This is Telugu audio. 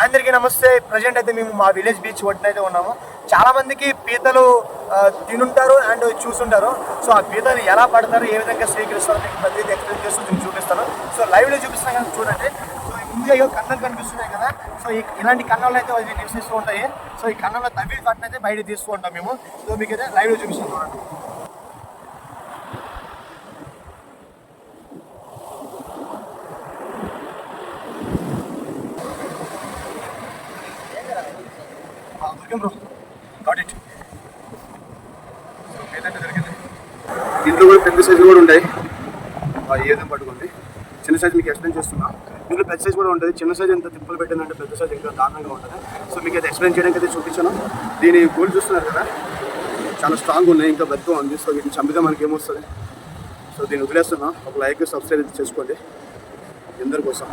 అందరికీ నమస్తే. ప్రజెంట్ అయితే మేము మా విలేజ్ బీచ్ ఒడ్డున అయితే ఉన్నాము. చాలా మందికి పీతలు తినుంటారు అండ్ చూసుంటారు. సో ఆ పీతలు ఎలా పడతారు, ఏ విధంగా స్వీకరిస్తారో మీకు ప్రతిదీ ఎక్స్ప్లెయిన్ చేస్తూ నేను చూపిస్తాను. సో లైవ్లో చూపిస్తాను కదా, చూడండి. సో ముందుగా కన్నం కనిపిస్తున్నాయి కదా, సో ఇలాంటి కన్నంలో అయితే అవి నివసిస్తూ ఉంటాయి. సో ఈ కన్నంలో తవ్వి పట్టినైతే బయట తీస్తూ ఉంటాం మేము. సో మీకు అయితే లైవ్లో చూపిస్తాను చూడండి. Bro got it. ఏదంటే దొరికింది. దీంట్లో కూడా పెద్ద సైజు కూడా ఉంటాయి. ఏదైనా పట్టుకోండి. చిన్న సైజు మీకు ఎక్స్ప్లెయిన్ చేస్తున్నా. దీంట్లో పెద్ద సైజు కూడా ఉంటుంది. చిన్న సైజు ఎంత తిప్పులు పెట్టిందంటే పెద్ద సైజు ఇంకా దారుణంగా ఉంటుంది. సో మీకు అయితే ఎక్స్ప్లెయిన్ చేయడానికి అయితే చూపించాను. దీని గోల్డ్ చూస్తున్నారు కదా, చాలా స్ట్రాంగ్ ఉన్నాయి, ఇంకా బతుకు ఉంది. సో వీటిని చంపితే మనకి ఏమొస్తుంది. సో దీన్ని వదిలేస్తున్నా. ఒక లైక్ సబ్స్క్రైబ్ చేసుకోండి అందరి కోసం.